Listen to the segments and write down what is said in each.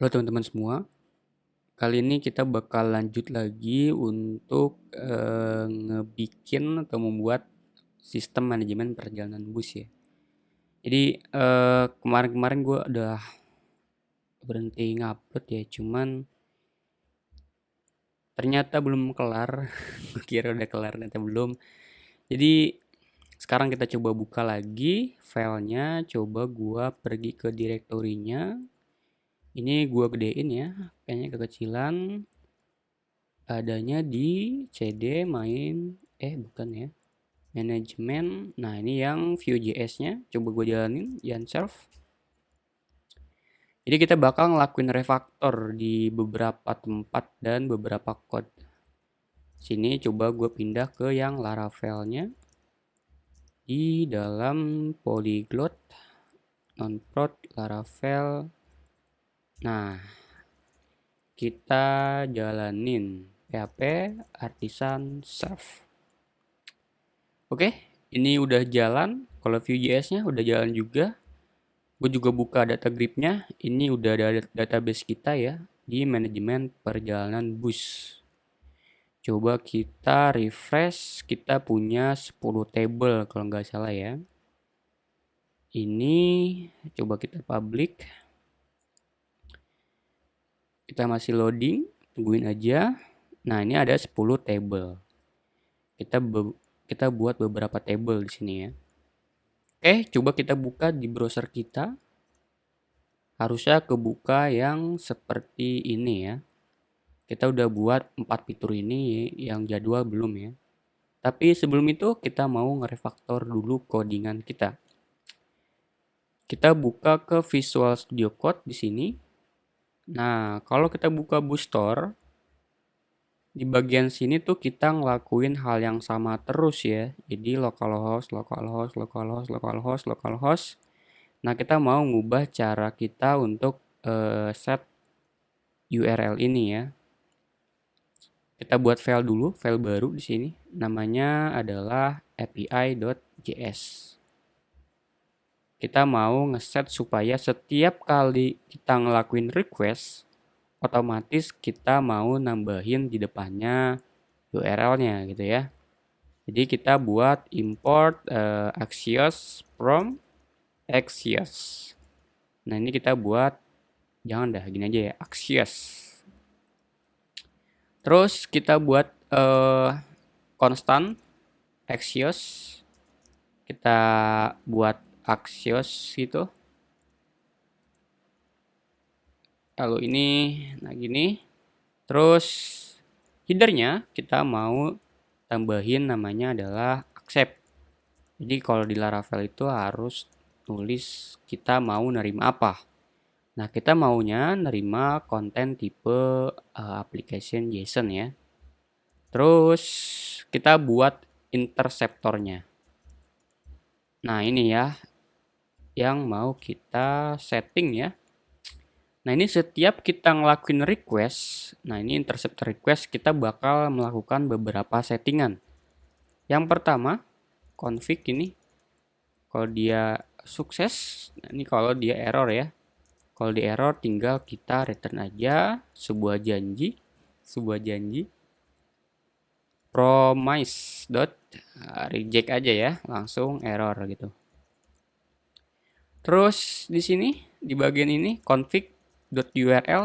Halo teman-teman semua, kali ini kita bakal lanjut lagi untuk ngebikin atau membuat sistem manajemen perjalanan bus ya. Jadi kemarin-kemarin gue udah berhenti ngupload ya, cuman ternyata belum kelar. Gue kira udah kelar, ternyata belum. Jadi sekarang kita coba buka lagi filenya, coba gue pergi ke direktorinya. Ini gue gedein ya, kayaknya kekecilan. Adanya di CD main bukan ya, manajemen. Nah ini yang Vue.js nya coba gue jalanin Yanserve. Jadi kita bakal ngelakuin refaktor di beberapa tempat dan beberapa code. Sini coba gue pindah ke yang Laravel-nya di dalam polyglot nonprod Laravel. Nah kita jalanin php artisan serve. Oke, ini udah jalan. Kalau Vue.js-nya udah jalan juga. Gue juga buka data grid-nya. Ini udah ada database kita ya di manajemen perjalanan bus. Coba kita refresh. Kita punya 10 table kalau nggak salah ya. Ini coba kita public. Kita masih loading. Tungguin aja. Nah, ini ada 10 table. Kita buat beberapa table di sini ya. Oke, coba kita buka di browser kita. Harusnya kebuka yang seperti ini ya. Kita udah buat 4 fitur ini yang jadwal belum ya. Tapi sebelum itu kita mau ngerefaktor dulu codingan kita. Kita buka ke Visual Studio Code di sini. Nah, kalau kita buka Bootstore, di bagian sini tuh kita ngelakuin hal yang sama terus ya. Jadi localhost, localhost, localhost, localhost, localhost. Nah, kita mau ngubah cara kita untuk set URL ini ya. Kita buat file dulu, file baru di sini. Namanya adalah api.js. Kita mau ngeset supaya setiap kali kita ngelakuin request, otomatis kita mau nambahin di depannya URL-nya gitu ya. Jadi kita buat import Axios from Axios. Nah ini kita buat, jangan dah gini aja ya, Axios. Terus kita buat constant Axios. Kita buat Axios gitu. Lalu ini, nah gini. Terus headernya kita mau tambahin namanya adalah accept. Jadi kalau di Laravel itu harus tulis kita mau nerima apa. Nah kita maunya nerima konten tipe application JSON ya. Terus kita buat interceptornya. Nah ini ya yang mau kita setting ya. Nah ini setiap kita ngelakuin request, nah ini intercept request kita bakal melakukan beberapa settingan. Yang pertama, config ini, kalau dia sukses, nah ini kalau dia error ya. Kalau di error tinggal kita return aja sebuah janji, promise dot reject aja ya, langsung error gitu. Terus di sini di bagian ini config.url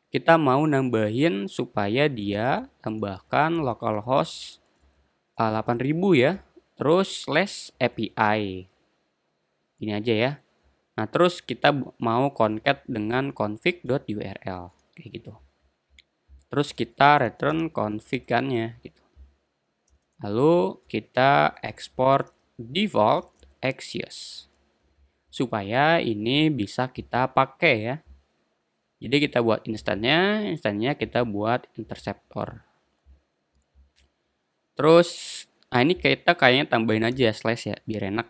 kita mau nambahin supaya dia tambahkan localhost 8000 ya. Terus /API. Ini aja ya. Nah, terus kita mau concat dengan config.url kayak gitu. Terus kita return config-nya gitu. Lalu kita export default Axios supaya ini bisa kita pakai ya. Jadi kita buat instannya kita buat interceptor. Terus, nah ini kita kayaknya tambahin aja slash ya, biar enak.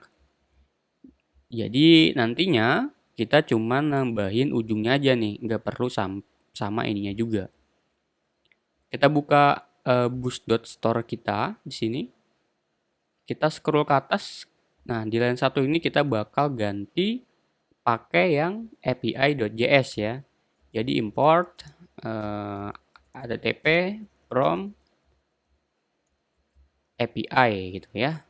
Jadi nantinya kita cuma nambahin ujungnya aja nih, nggak perlu sama ininya juga. Kita buka boost.store kita di sini. Kita scroll ke atas. Nah, di line 1 ini kita bakal ganti pakai yang api.js ya. Jadi import HTTP from API gitu ya.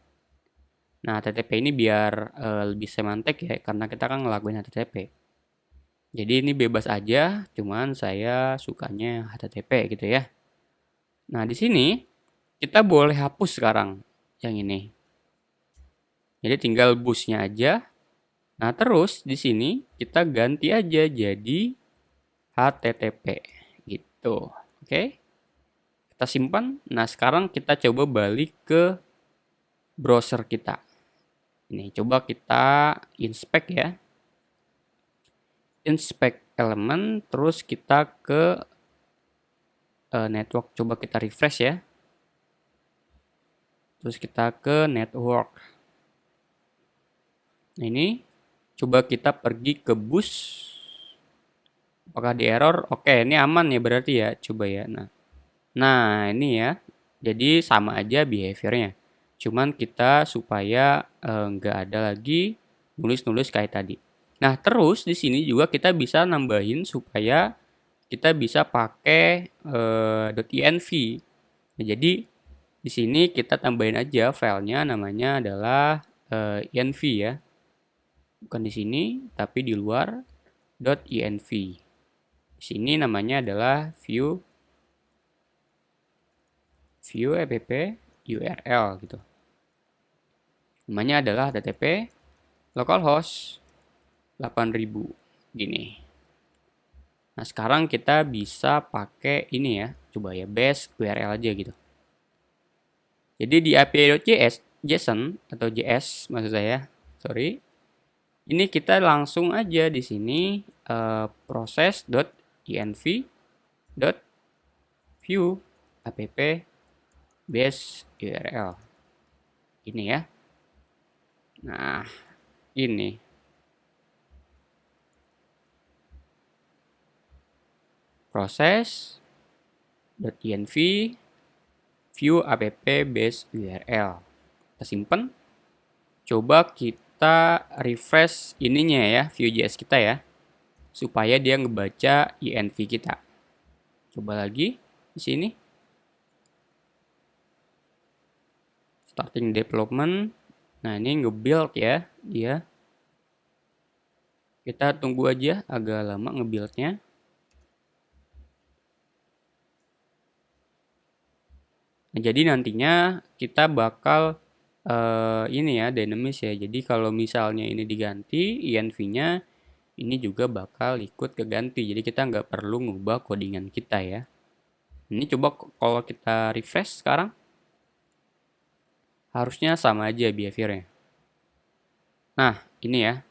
Nah, HTTP ini biar lebih semantik ya, karena kita kan ngelakuin HTTP. Jadi ini bebas aja, cuman saya sukanya HTTP gitu ya. Nah, di sini kita boleh hapus sekarang yang ini. Jadi tinggal busnya aja. Nah, terus di sini kita ganti aja jadi HTTP gitu. Oke. Kita simpan. Nah, sekarang kita coba balik ke browser kita. Ini coba kita inspect ya. Inspect element, terus kita ke network. Coba kita refresh ya. Terus kita ke network. Nah, ini coba kita pergi ke bus. Apakah di error? Oke, ini aman ya berarti ya. Coba ya. Nah ini ya. Jadi sama aja behaviornya. Cuman kita supaya nggak ada lagi nulis-nulis kayak tadi. Nah, terus di sini juga kita bisa nambahin supaya kita bisa pakai .env. Nah, jadi di sini kita tambahin aja filenya, namanya adalah env ya. Bukan di sini, tapi di luar .env. Di sini namanya adalah view app URL gitu. Namanya adalah HTTP localhost 8000 gini. Nah, sekarang kita bisa pakai ini ya. Coba ya, base URL aja gitu. Jadi di API.js, JSON atau JS maksud saya, sorry. Ini kita langsung aja di sini process.env.view app base URL. Ini ya. Nah, ini. Process.env view app base URL. Kita simpen. Coba kita refresh ininya ya, Vue.js kita ya. Supaya dia ngebaca env kita. Coba lagi di sini. Starting development. Nah, ini nge-build ya dia. Kita tunggu aja agak lama nge-buildnya. Nah, jadi nantinya kita bakal ini ya, dinamis ya. Jadi kalau misalnya ini diganti, env-nya ini juga bakal ikut keganti. Jadi kita nggak perlu ngubah codingan kita ya. Ini coba kalau kita refresh sekarang. Harusnya sama aja behaviornya. Nah, ini ya.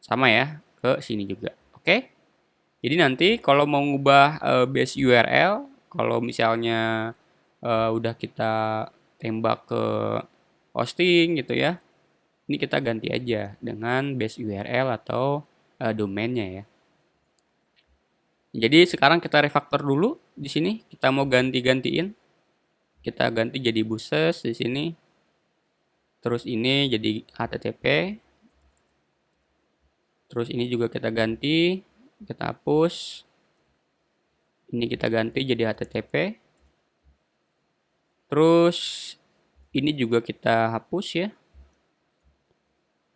Sama ya, ke sini juga. Oke? Jadi nanti kalau mau ngubah base URL, kalau misalnya udah kita tembak ke hosting gitu ya. Ini kita ganti aja dengan base URL atau domainnya ya. Jadi sekarang kita refactor dulu di sini. Kita mau ganti-gantiin. Kita ganti jadi buses di sini. Terus ini jadi HTTP. Terus ini juga kita ganti. Kita hapus. Ini kita ganti jadi HTTP. Terus ini juga kita hapus ya.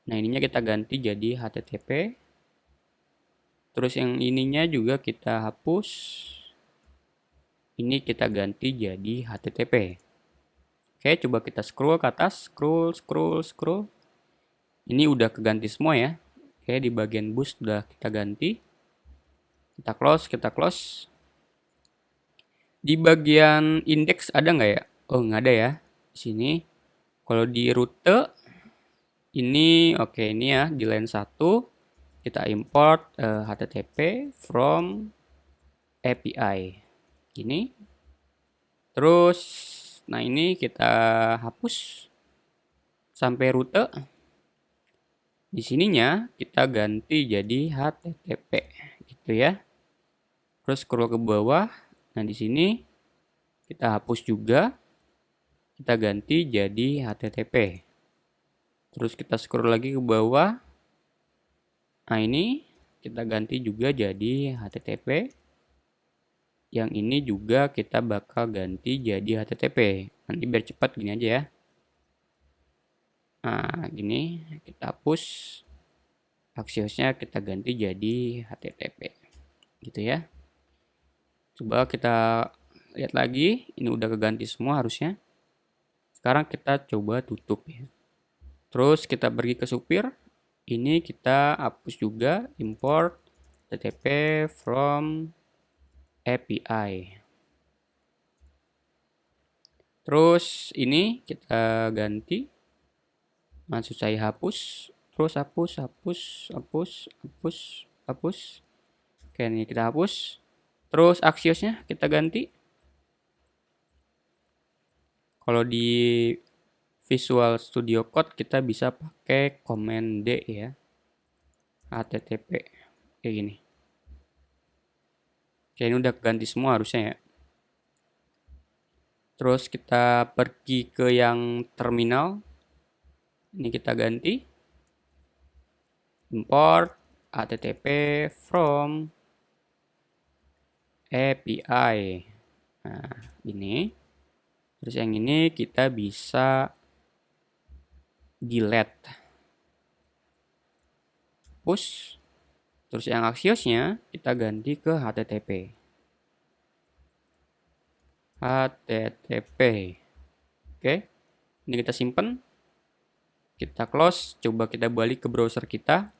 Nah, ininya kita ganti jadi HTTP. Terus yang ininya juga kita hapus. Ini kita ganti jadi HTTP. Oke, coba kita scroll ke atas. Scroll. Ini udah keganti semua ya. Oke, di bagian bus udah kita ganti. Kita close. Di bagian index ada nggak ya? Oh, nggak ada ya. Di sini. Kalau di rute, ini oke, ini ya. Di line 1, kita import HTTP from API. Gini. Terus, nah ini kita hapus sampai rute. Di sininya kita ganti jadi HTTP gitu ya. Terus scroll ke bawah. Nah, di sini kita hapus juga. Kita ganti jadi HTTP. Terus kita scroll lagi ke bawah. Nah, ini kita ganti juga jadi HTTP. Yang ini juga kita bakal ganti jadi HTTP. Nanti biar cepat gini aja ya. Nah, gini kita hapus. Axiosnya kita ganti jadi HTTP. Gitu ya. Coba kita lihat lagi. Ini udah keganti semua harusnya. Sekarang kita coba tutup ya. Terus kita pergi ke supir. Ini kita hapus juga import HTTP from API. Terus ini kita ganti. Maksud saya hapus. Terus hapus. Oke, ini kita hapus. Terus Axiosnya kita ganti. Kalau di Visual Studio Code kita bisa pakai Command D ya. HTTP kayak gini. Oke, ini udah ganti semua harusnya ya. Terus kita pergi ke yang terminal. Ini kita ganti. Import HTTP from API. Nah, ini. Terus yang ini kita bisa delete. Push. Terus yang Axiosnya kita ganti ke HTTP. Oke. Ini kita simpen. Kita close. Coba kita balik ke browser kita.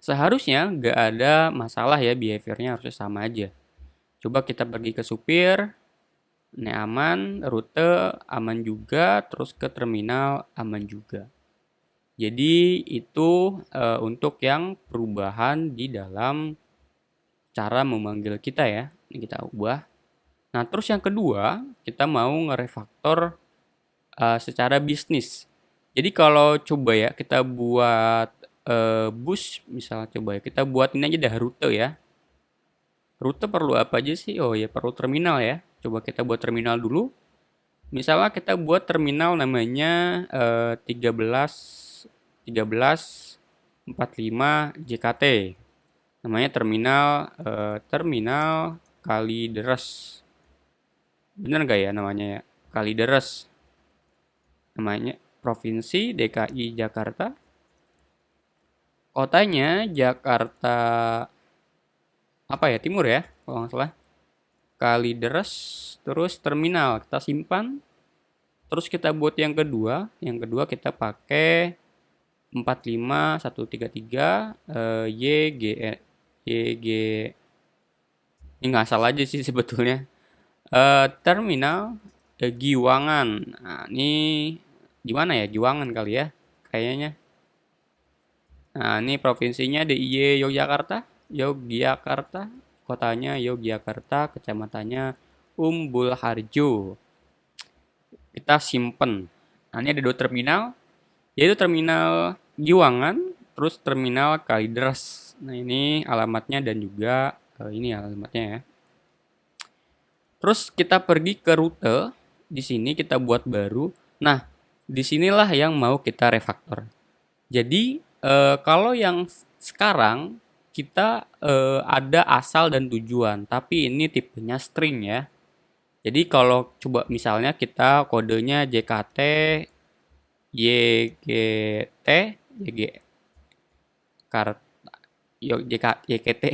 Seharusnya nggak ada masalah ya, behaviornya harusnya sama aja. Coba kita pergi ke supir. Ini aman, rute aman juga, terus ke terminal aman juga. Jadi itu untuk yang perubahan di dalam cara memanggil kita ya. Ini kita ubah. Nah, terus yang kedua, kita mau ngerefaktor secara bisnis. Jadi kalau coba ya kita buat bus, misalnya coba ya kita buat ini aja dah rute ya. Rute perlu apa aja sih? Oh ya, perlu terminal ya. Coba kita buat terminal dulu. Misalnya kita buat terminal namanya 1345 JKT. Namanya terminal Kalideres. Bener nggak ya namanya ya? Kalideres. Namanya Provinsi DKI Jakarta. Kotanya Jakarta apa ya? Timur ya, kalau nggak salah. Kalideres, terus terminal kita simpan. Terus kita buat yang kedua. Yang kedua kita pakai 45133 YG. Ini nggak salah aja sih sebetulnya. Terminal Giwangan. Nah, ini gimana ya? Giwangan kali ya kayaknya. Nah, ini provinsinya DIY Yogyakarta. Kotanya Yogyakarta, kecamatannya Umbul Harjo. Kita simpen. Nah, ini ada dua terminal, yaitu terminal Giwangan, terus terminal Kalideres. Nah, ini alamatnya dan juga ini alamatnya ya. Terus kita pergi ke rute. Di sini kita buat baru. Nah, disinilah yang mau kita refaktor. Jadi kalau yang sekarang kita ada asal dan tujuan, tapi ini tipenya string ya. Jadi kalau coba misalnya kita kodenya JKT YGT YGT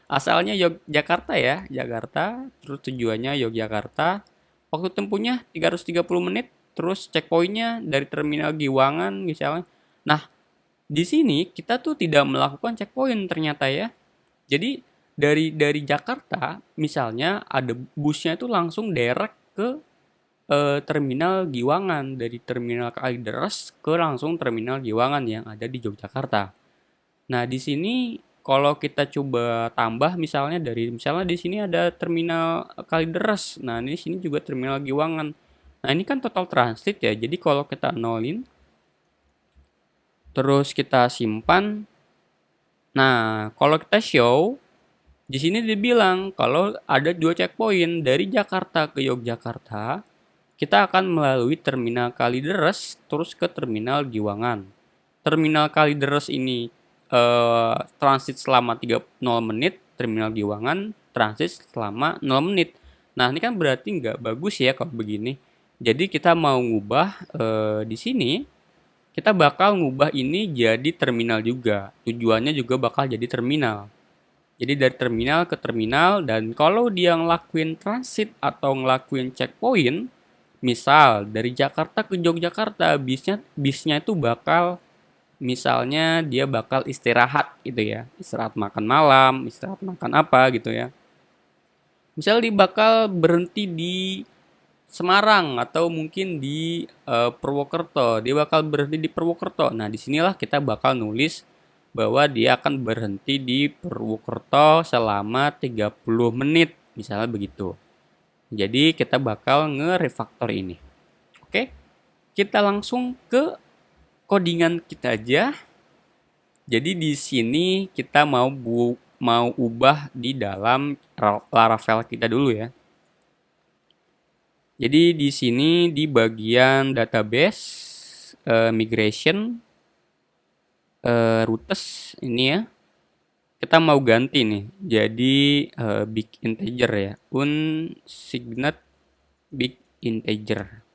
asalnya Yogyakarta ya, Jakarta, terus tujuannya Yogyakarta. Waktu tempuhnya 330 menit, terus checkpointnya dari terminal Giwangan misalnya. Nah, di sini kita tuh tidak melakukan checkpoint ternyata ya. Jadi dari Jakarta misalnya ada busnya itu langsung direct ke terminal Giwangan, dari terminal Kalideres ke langsung terminal Giwangan yang ada di Yogyakarta. Nah, di sini kalau kita coba tambah misalnya di sini ada terminal Kalideres. Nah, di sini juga terminal Giwangan. Nah, ini kan total transit ya. Jadi kalau kita nolin terus kita simpan. Nah, kalau kita show di sini dibilang kalau ada 2 checkpoint dari Jakarta ke Yogyakarta, kita akan melalui terminal Kalideres terus ke terminal Giwangan. Terminal Kalideres ini transit selama 30 menit, terminal Giwangan transit selama 0 menit. Nah, ini kan berarti nggak bagus ya kalau begini. Jadi kita mau ngubah di sini, kita bakal ngubah ini jadi terminal juga. Tujuannya juga bakal jadi terminal. Jadi dari terminal ke terminal, dan kalau dia ngelakuin transit atau ngelakuin checkpoint, misal dari Jakarta ke Yogyakarta, bisnya itu bakal, misalnya dia bakal istirahat gitu ya. Istirahat makan malam, istirahat makan apa gitu ya. Misal dia bakal berhenti di Semarang atau mungkin di Purwokerto. Dia bakal berhenti di Purwokerto. Nah, disinilah kita bakal nulis bahwa dia akan berhenti di Purwokerto selama 30 menit. Misalnya begitu. Jadi kita bakal nge-refactor ini. Oke, kita langsung ke codingan kita aja. Jadi di sini kita mau ubah di dalam Laravel kita dulu ya. Jadi di sini di bagian database migration routes ini ya, kita mau ganti nih jadi big integer ya, unsigned big integer.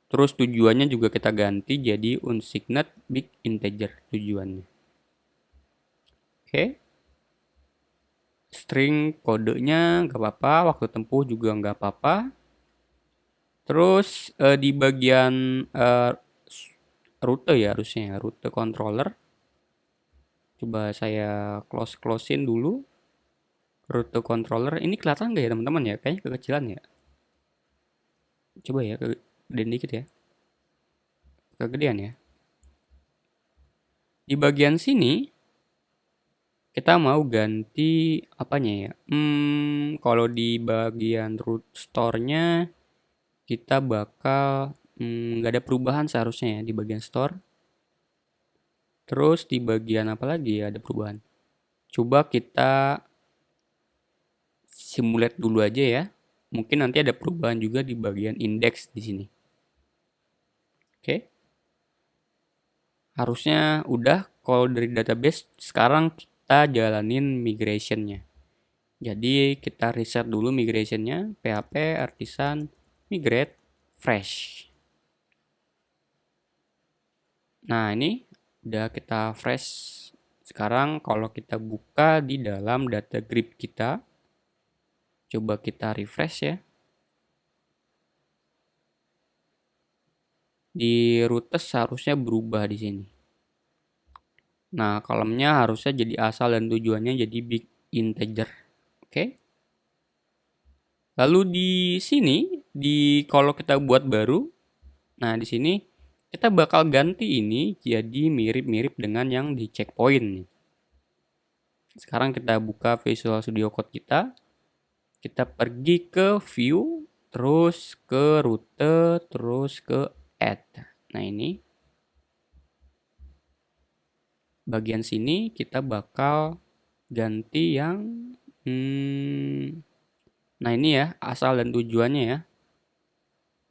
Terus tujuannya juga kita ganti jadi unsigned big integer tujuannya. Oke. String kodenya nggak apa-apa, waktu tempuh juga nggak apa-apa. Terus di bagian rute ya, harusnya rute controller. Coba saya closein dulu. Rute controller ini kelihatan nggak ya teman-teman ya? Kayaknya kekecilan ya. Coba ya, gedein dikit ya. Kegedean ya. Di bagian sini kita mau ganti apanya ya? Kalau di bagian root store-nya kita bakal nggak ada perubahan seharusnya ya di bagian store. Terus di bagian apa lagi ya ada perubahan? Coba kita simulate dulu aja ya. Mungkin nanti ada perubahan juga di bagian index di sini. Oke. Harusnya udah kalau dari database. Sekarang kita jalanin migration-nya. Jadi kita reset dulu migration-nya, php artisan migrate fresh. Nah, ini udah kita fresh. Sekarang kalau kita buka di dalam data grid kita, coba kita refresh ya. Di routes harusnya berubah di sini. Nah, kolomnya harusnya jadi asal dan tujuannya jadi big integer. Oke. Lalu di sini, kalau kita buat baru, nah di sini kita bakal ganti ini jadi mirip-mirip dengan yang di checkpoint. Sekarang kita buka Visual Studio Code kita. Kita pergi ke view, terus ke rute, terus ke add. Nah ini. Bagian sini kita bakal ganti yang nah ini ya, asal dan tujuannya ya.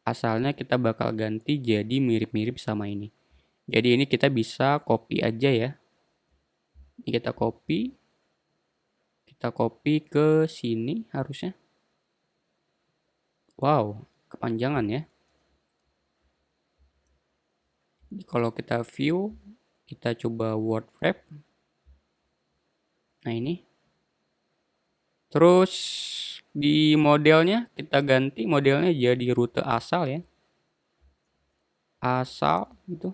Asalnya kita bakal ganti jadi mirip-mirip sama ini. Jadi ini kita bisa copy aja ya. Ini kita copy. Kita copy ke sini harusnya. Wow, kepanjangan ya. Jadi kalau kita view, kita coba word wrap. Nah ini. Terus di modelnya kita ganti modelnya jadi rute asal ya. Asal gitu.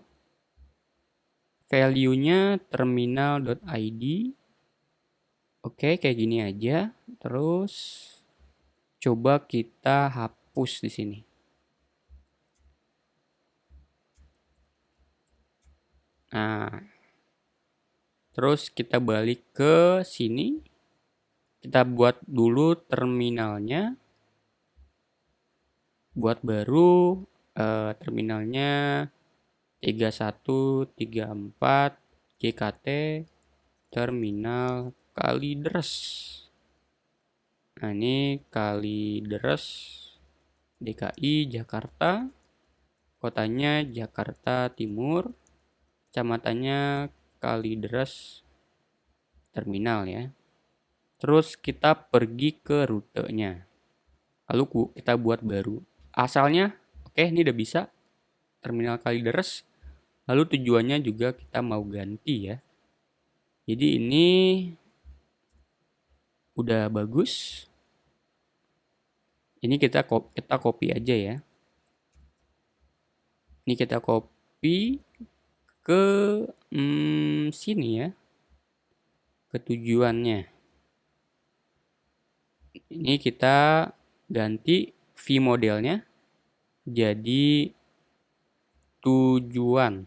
Value-nya terminal.id. Oke, kayak gini aja. Terus coba kita hapus di sini. Nah, terus kita balik ke sini. Kita buat dulu terminalnya. Buat baru terminalnya 3134 JKT terminal Kalideres. Nah ini Kalideres DKI Jakarta, kotanya Jakarta Timur, kecamatannya Kalideres terminal ya. Terus kita pergi ke rutenya. Lalu kita buat baru. Asalnya, oke, ini udah bisa. Terminal Kalideres. Lalu tujuannya juga kita mau ganti ya. Jadi ini udah bagus. Ini kita copy aja ya. Ini kita copy ke sini ya. Ke tujuannya. Ini kita ganti v modelnya jadi tujuan.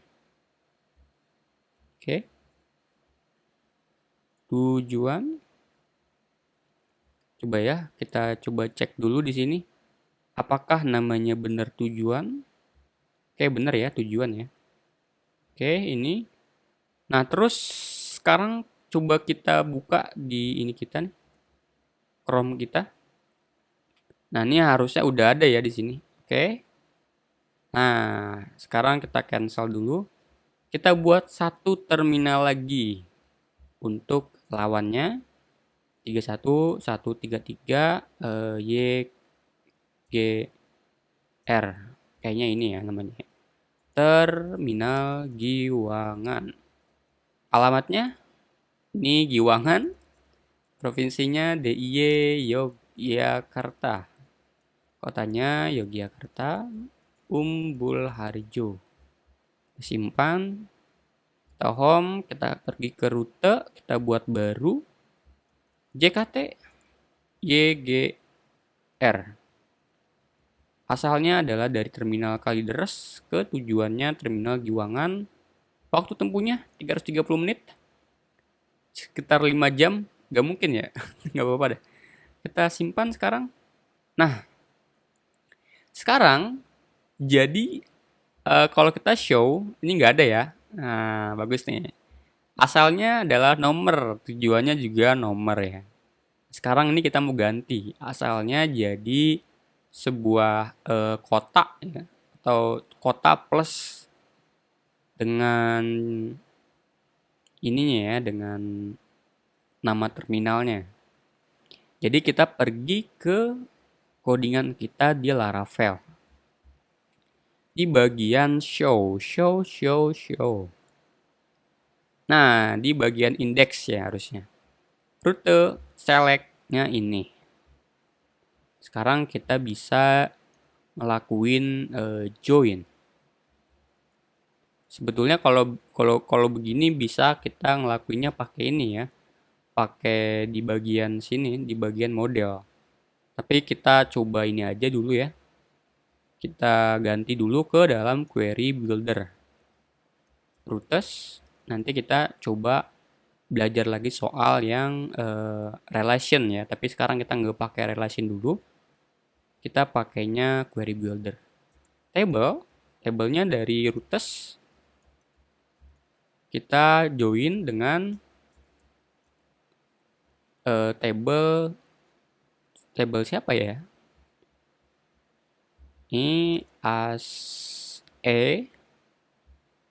Oke. Tujuan. Coba ya, kita coba cek dulu di sini. Apakah namanya benar tujuan? Oke, benar ya tujuan ya. Oke, ini. Nah, terus sekarang coba kita buka di ini kita nih. Chrome kita. Nah, ini harusnya udah ada ya di sini. Oke. Nah, sekarang kita cancel dulu. Kita buat satu terminal lagi untuk lawannya 31133 YGR. Kayaknya ini ya namanya. Terminal Giwangan. Alamatnya ini Giwangan. Provinsinya DIY Yogyakarta. Kotanya Yogyakarta. Umbul Harjo. Simpan. Kita home, kita pergi ke rute, kita buat baru. JKT YGR. Asalnya adalah dari terminal Kalideres ke tujuannya terminal Giwangan. Waktu tempuhnya 330 menit. Sekitar 5 jam. Gak mungkin ya. Gak apa-apa deh. Kita simpan sekarang. Nah. Sekarang. Jadi. Kalau kita show. Ini gak ada ya. Nah bagus nih. Asalnya adalah nomor. Tujuannya juga nomor ya. Sekarang ini kita mau ganti. Asalnya jadi sebuah kotak ya. Atau kota plus dengan ininya ya, dengan nama terminalnya. Jadi kita pergi ke codingan kita di Laravel. Di bagian show. Nah, di bagian index ya harusnya. Rute select-nya ini. Sekarang kita bisa ngelakuin join. Sebetulnya kalau begini bisa kita ngelakuinnya pakai ini ya. Pakai di bagian sini, di bagian model. Tapi kita coba ini aja dulu ya. Kita ganti dulu ke dalam query builder. Rutes, nanti kita coba belajar lagi soal yang relation ya. Tapi sekarang kita nggak pakai relation dulu. Kita pakainya query builder. Tabelnya dari rutes. Kita join dengan table siapa ya? Ini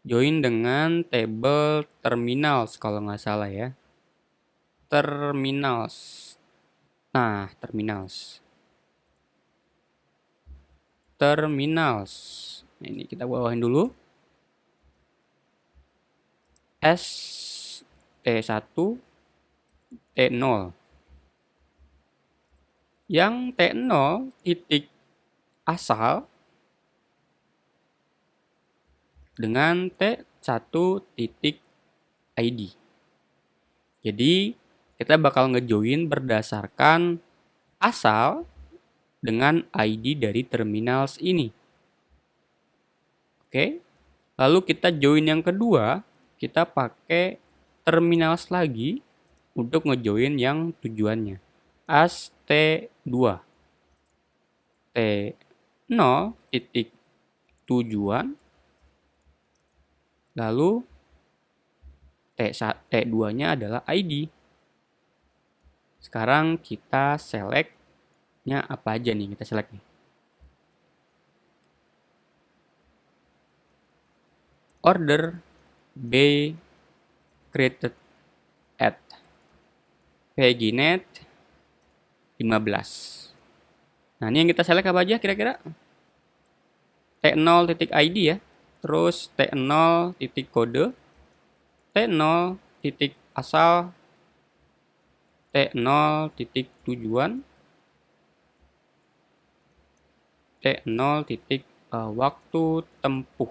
join dengan table terminals kalau nggak salah ya. Terminals. Nah, terminals. Nah, ini kita bawahin dulu. T1 T0. Yang T0 titik asal dengan T1 titik ID. Jadi kita bakal ngejoin berdasarkan asal dengan ID dari terminals ini. Oke. Lalu kita join yang kedua, kita pakai terminals lagi untuk ngejoin yang tujuannya. As T2. T0 titik tujuan. Lalu T2-nya adalah ID. Sekarang kita select-nya apa aja nih? Kita select nih. Order B created at paginet 15. Nah, ini yang kita select apa aja kira-kira? T0.id ya. Terus T0 titik kode, T0 titik asal, T0 titik tujuan, T0 titik waktu tempuh.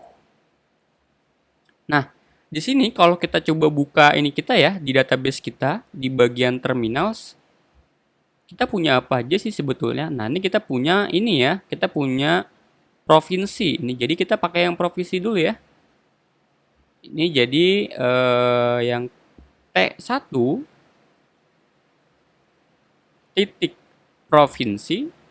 Nah, di sini kalau kita coba buka ini kita ya, di database kita, di bagian terminals, kita punya apa aja sih sebetulnya? Nah, ini kita punya ini ya, kita punya provinsi. Ini jadi kita pakai yang provinsi dulu ya. Ini jadi yang T1 titik provinsi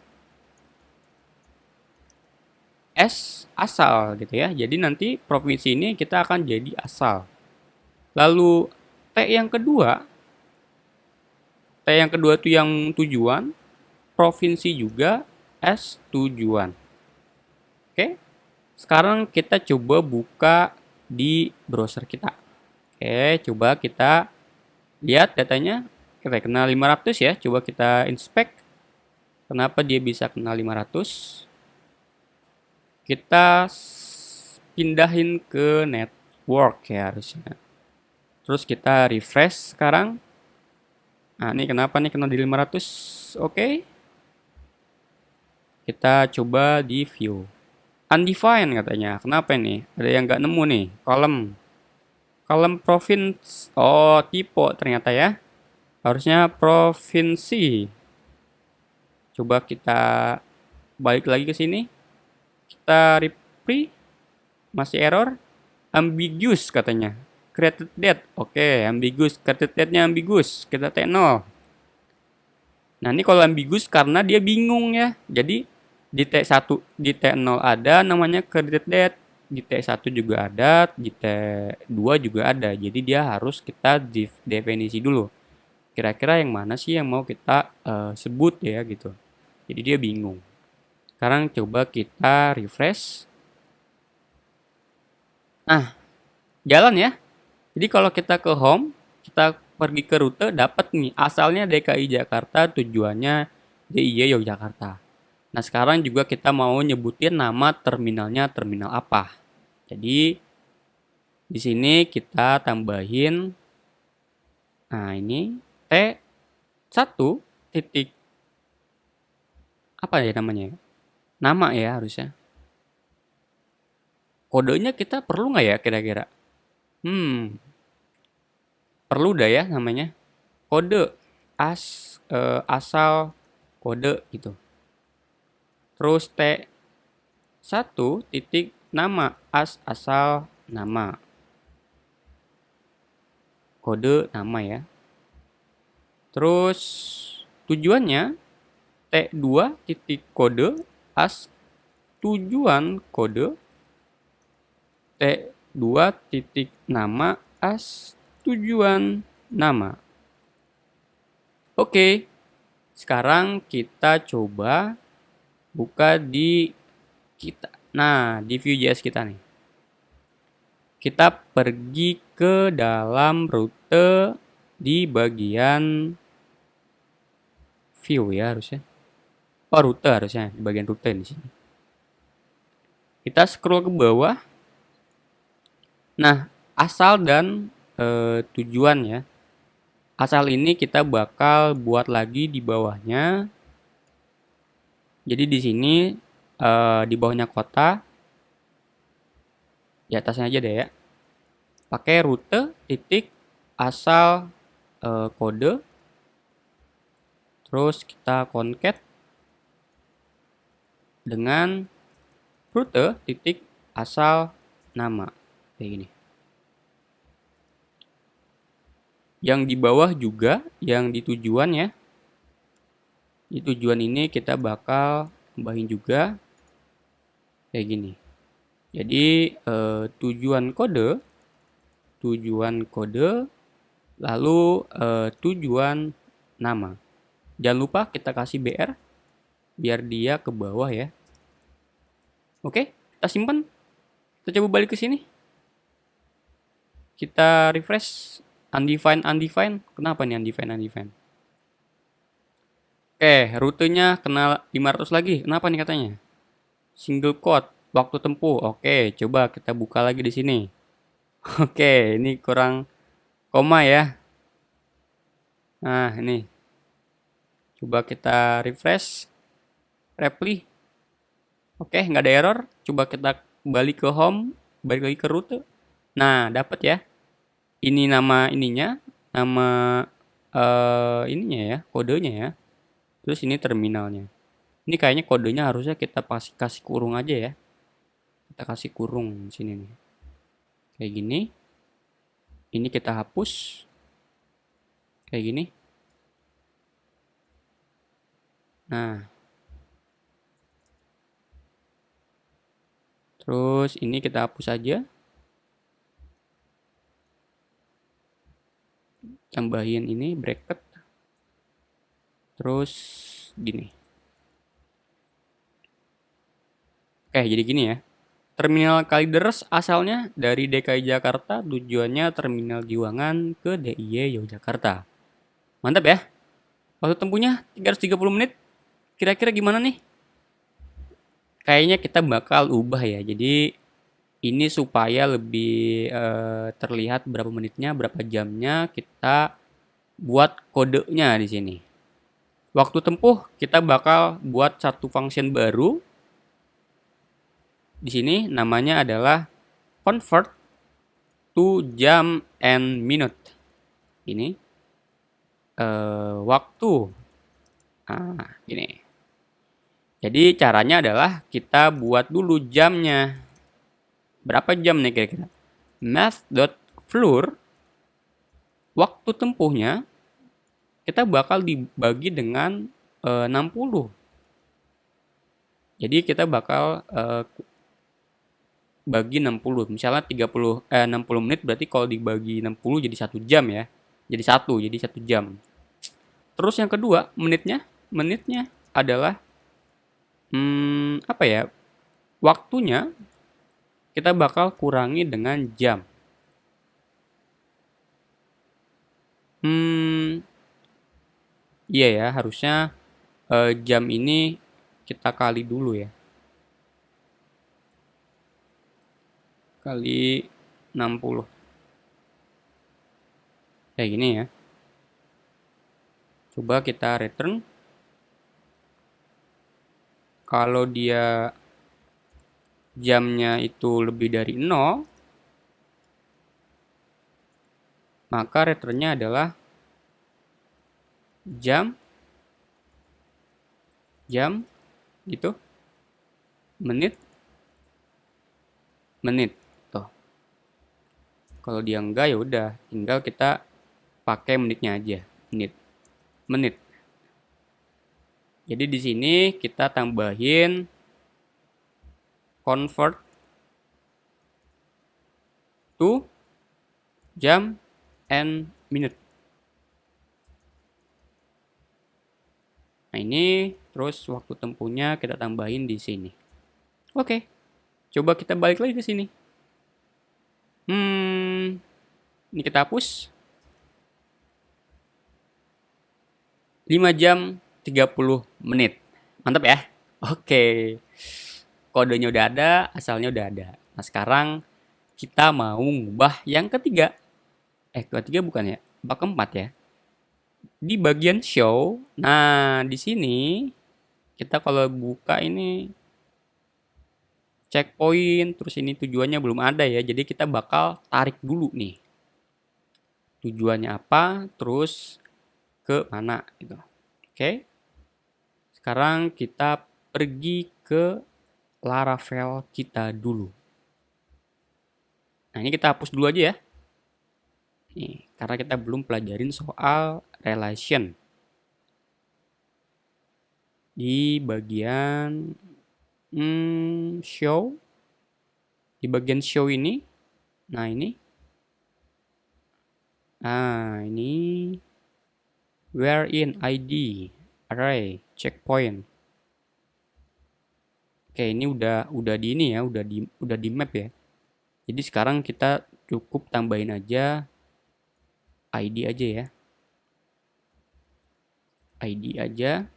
S asal gitu ya. Jadi nanti provinsi ini kita akan jadi asal. Lalu T yang kedua itu yang tujuan, provinsi juga, S tujuan. Oke. Sekarang kita coba buka di browser kita. Oke, coba kita lihat datanya. Kita kena 500 ya. Coba kita inspect. Kenapa dia bisa kena 500? Kita pindahin ke network ya harusnya. Terus kita refresh sekarang. Nah, ini kenapa nih kena di 500? Oke. Kita coba di view. Undefined katanya. Kenapa nih? Ada yang nggak nemu nih. Kolom province. Oh, tipe ternyata ya. Harusnya provinsi. Coba kita balik lagi ke sini. Kita reply. Masih error. Ambiguous katanya. Created date. Oke, ambiguous. Created date-nya ambiguous. Kita T0. Nah, ini kalau ambiguous karena dia bingung ya. Jadi di T1, di T0 ada namanya created date. Di T1 juga ada, di T2 juga ada. Jadi dia harus kita definisi dulu. Kira-kira yang mana sih yang mau kita sebut ya gitu. Jadi dia bingung. Sekarang coba kita refresh. Nah, jalan ya. Jadi kalau kita ke home, kita pergi ke rute, dapat nih asalnya DKI Jakarta, tujuannya DIY Yogyakarta. Nah, sekarang juga kita mau nyebutin nama terminalnya terminal apa. Jadi di sini kita tambahin, nah ini T1 titik apa ya namanya? Nama ya harusnya. Kodenya kita perlu nggak ya kira-kira? Perlu dah ya namanya. Kode asal kode gitu. Terus T1 titik nama asal nama. Kode nama ya. Terus tujuannya T2 titik kode tujuan kode. T2 titik nama tujuan nama. Oke. Sekarang kita coba buka di kita. Nah, di Vue.js kita nih. Kita pergi ke dalam rute di bagian view ya harusnya. Oh, rute harusnya di bagian rute di sini. Kita scroll ke bawah. Nah, asal dan tujuan ya. Asal ini kita bakal buat lagi di bawahnya. Jadi di sini di bawahnya kota, di atasnya aja deh ya. Pakai rute titik asal kode. Terus kita concat dengan rute titik asal nama kayak gini. Yang di bawah juga yang di tujuan ya. Di tujuan ini kita bakal tambahin juga kayak gini. Jadi tujuan kode, lalu tujuan nama. Jangan lupa kita kasih BR biar dia ke bawah ya. Oke, kita simpan. Kita coba balik ke sini. Kita refresh. Undefined. Kenapa nih undefined? Oke, rutenya kena 500 lagi. Kenapa nih katanya? Single quote, waktu tempuh. Oke, coba kita buka lagi di sini. Oke, ini kurang koma ya. Nah, ini. Coba kita refresh. Reply. Oke, nggak ada error. Coba kita balik ke home, balik lagi ke rute. Nah, dapat ya. Ini nama ininya, nama ininya ya, kodenya ya. Terus ini terminalnya. Ini kayaknya kodenya harusnya kita kasih kurung aja ya. Kita kasih kurung di sini nih. Kayak gini. Ini kita hapus. Kayak gini. Nah. Terus ini kita hapus aja. Tambahin ini bracket. Terus gini. Oke, jadi gini ya. Terminal Kalideres asalnya dari DKI Jakarta, tujuannya Terminal Jiwangan ke DIY Yogyakarta. Mantap ya. Waktu tempuhnya 330 menit. Kira-kira gimana nih? Kayaknya kita bakal ubah ya. Jadi ini supaya lebih terlihat berapa menitnya, berapa jamnya, kita buat kodenya di sini. Waktu tempuh kita bakal buat satu function baru. Di sini namanya adalah convert to jam and minute. Ini waktu. Gini. Jadi caranya adalah kita buat dulu jamnya. Berapa jam nih kira-kira? Math.floor waktu tempuhnya kita bakal dibagi dengan 60. Jadi kita bakal bagi 60. Misalnya 60 menit berarti kalau dibagi 60 jadi 1 jam ya. Jadi 1 jam. Terus yang kedua, menitnya adalah apa ya? Waktunya kita bakal kurangi dengan jam. Iya ya, harusnya jam ini kita kali dulu ya. Kali 60. Kayak gini ya. Coba kita return. Kalau dia jamnya itu lebih dari 0, maka returnnya adalah jam gitu, menit. Tuh. Kalau dia enggak ya udah, tinggal kita pakai menitnya aja, menit. Jadi di sini kita tambahin convert to jam and minute. Nah ini terus waktu tempuhnya kita tambahin di sini. Oke. Coba kita balik lagi ke sini. Ini kita hapus. 5 jam 30 menit. Mantap ya? Oke. Kodenya udah ada, asalnya udah ada. Nah, sekarang kita mau ngubah yang ketiga. Ketiga bukan ya? Bab keempat ya. Di bagian show, nah di sini kita kalau buka ini checkpoint, terus ini tujuannya belum ada ya. Jadi kita bakal tarik dulu nih. Tujuannya apa, terus ke mana gitu. Oke. Sekarang kita pergi ke Laravel kita dulu. Nah, ini kita hapus dulu aja ya. Nih, karena kita belum pelajarin soal relation. Di bagian show. Di bagian show ini. Nah, ini. Where in ID array checkpoint. Oke, ini udah di ini ya, udah di map ya. Jadi sekarang kita cukup tambahin aja ID aja ya. ID aja.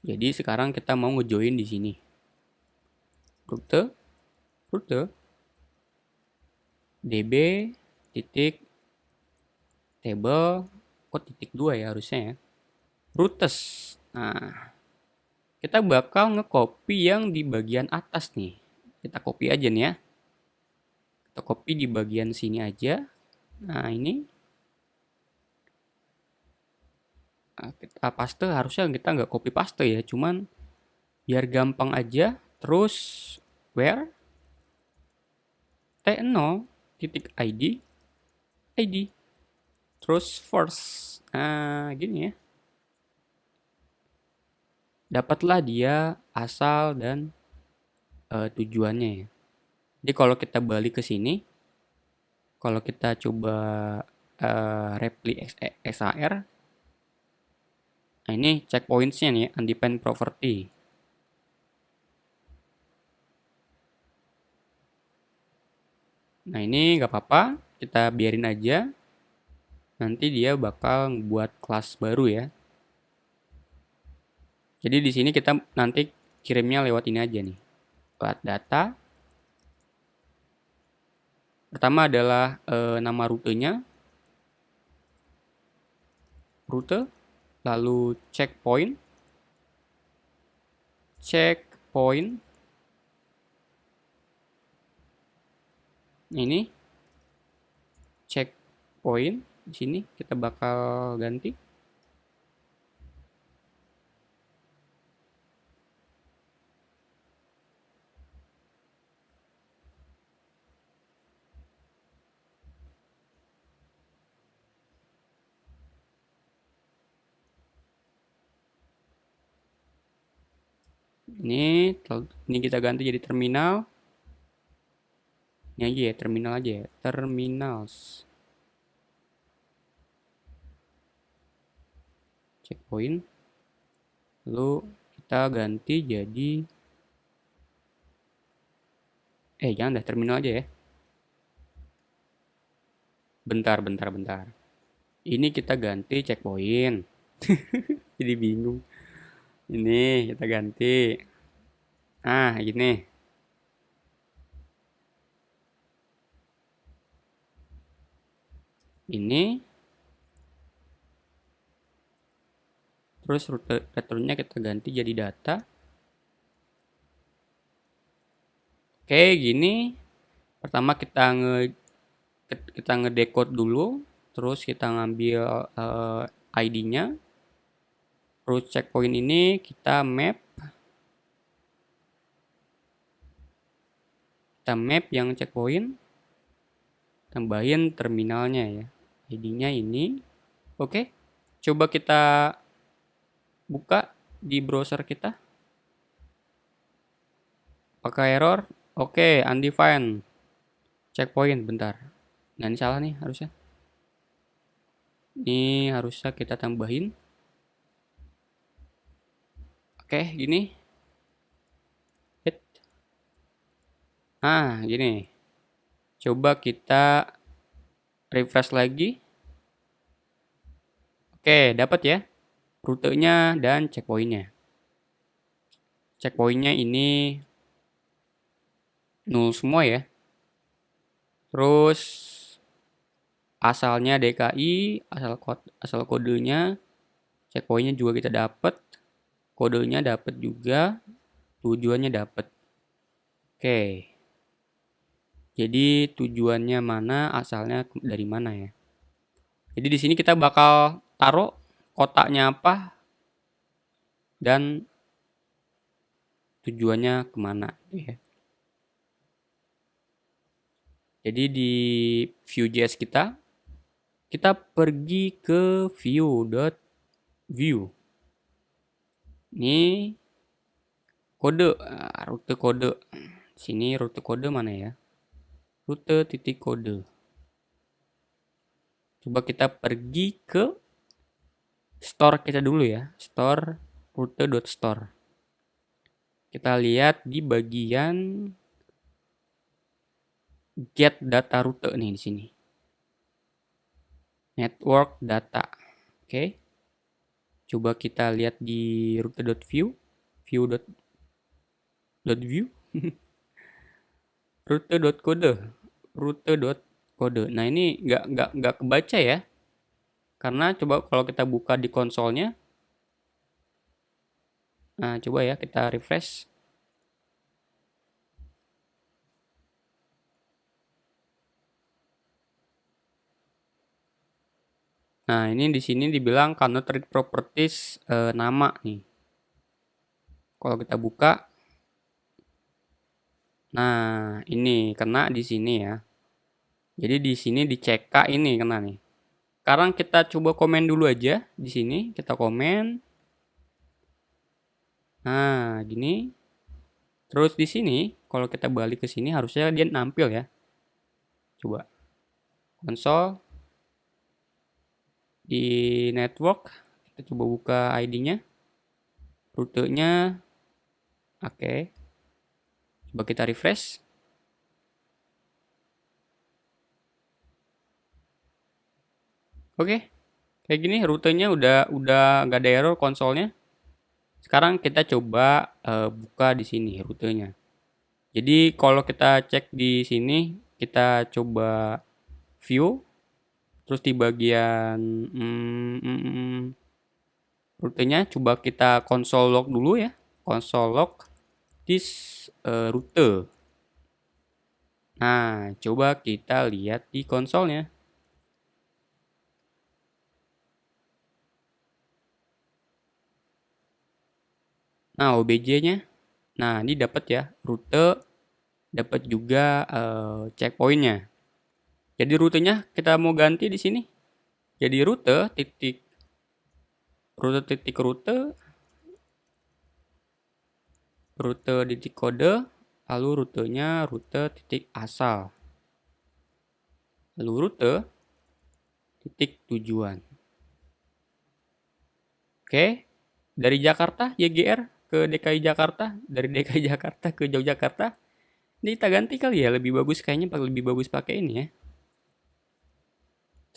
Jadi sekarang kita mau ngejoin di sini. Rute db titik table, kok titik 2 ya harusnya ya. Rutes. Nah, kita bakal nge-copy yang di bagian atas nih. Kita copy aja nih ya. Kita copy di bagian sini aja. Nah, ini. Nah, kita paste, harusnya kita nggak copy paste ya. Cuman biar gampang aja. Terus, where? T0 titik ID. Terus first. Nah, gini ya. Dapatlah dia asal dan tujuannya ya. Jadi kalau kita balik ke sini, kalau kita coba repli XAR, nah ini checkpoints-nya nih, undefined property. Nah ini nggak apa-apa, kita biarin aja. Nanti dia bakal buat kelas baru ya. Jadi di sini kita nanti kirimnya lewat ini aja nih, lewat data. Pertama adalah nama rutenya, rute, lalu checkpoint, ini checkpoint. Di sini kita bakal ganti. Ini kita ganti jadi terminal. Ini aja ya, terminal aja ya. Terminals. Checkpoint. Lalu kita ganti jadi jangan dah, terminal aja ya. Bentar. Ini kita ganti checkpoint. Jadi bingung. Ini kita ganti. Ah, gini. Ini. Terus rute returnnya kita ganti jadi data. Oke, gini. Pertama kita ngedecode dulu, terus kita ngambil ID-nya. Terus checkpoint ini kita map. Kita map yang checkpoint. Tambahin terminalnya ya. ID-nya ini. Oke. Coba kita buka di browser kita. Pakai error. Oke, undefined checkpoint, bentar. Nah, ini salah nih harusnya. Ini harusnya kita tambahin. Oke, gini. Hit. Nah, gini. Coba kita refresh lagi. Oke, dapat ya. Rutenya dan checkpointnya. Checkpointnya ini 0 semua ya. Terus asalnya DKI, asal kodenya, checkpointnya juga kita dapat, kodenya dapat juga, tujuannya dapat. Oke. Jadi tujuannya mana, asalnya dari mana ya. Jadi di sini kita bakal taruh kotaknya apa dan tujuannya kemana ya. Jadi di Vue.js kita pergi ke view.view. Ini kode, rute kode. Sini rute kode mana ya? Rute titik kode. Coba kita pergi ke store kita dulu ya. Store rute.store. Kita lihat di bagian get data rute nih di sini. network data. Oke. Coba kita lihat di rute.view, view.view, rute.code, rute.code. Nah, ini nggak kebaca ya. Karena coba kalau kita buka di konsolnya. Nah, coba ya kita refresh. Nah, ini di sini dibilang cannot read properties nama nih. Kalau kita buka, nah ini kena di sini ya. Jadi di sini di CK ini kena nih. Sekarang kita coba komen dulu aja di sini, kita komen. Nah, gini. Terus di sini, kalau kita balik ke sini harusnya dia nampil ya. Coba konsol di network, kita coba buka ID-nya, rutenya. Oke. Coba kita refresh. Oke. Kayak gini rutenya udah nggak ada error konsolnya. Sekarang kita coba buka di sini rutenya. Jadi kalau kita cek di sini, kita coba view, terus di bagian rutenya coba kita console log dulu ya. Console log this rute. Nah, coba kita lihat di konsolnya. Nah, OBJ-nya. Nah, ini dapat ya rute, dapat juga checkpointnya. Jadi rutenya kita mau ganti di sini. Jadi rute titik titik kode, lalu rutenya rute titik asal. Lalu rute titik tujuan. Oke. Dari Jakarta YGR ke DKI Jakarta, dari DKI Jakarta ke Yogyakarta. Ini kita ganti kali ya, lebih bagus kayaknya lebih bagus pakai ini ya.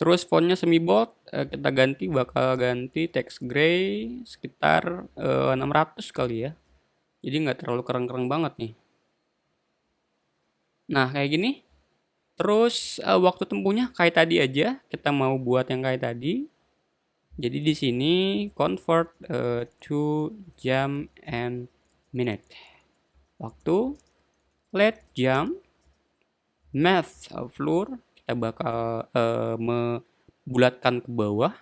Terus fontnya semi bold, kita bakal ganti text gray sekitar 600 kali ya. Jadi nggak terlalu keren-keren banget nih. Nah, kayak gini. Terus waktu tempuhnya kayak tadi aja, kita mau buat yang kayak tadi. Jadi di sini convert to jam and minute. Waktu, let jam, math floor, kita bakal membulatkan ke bawah.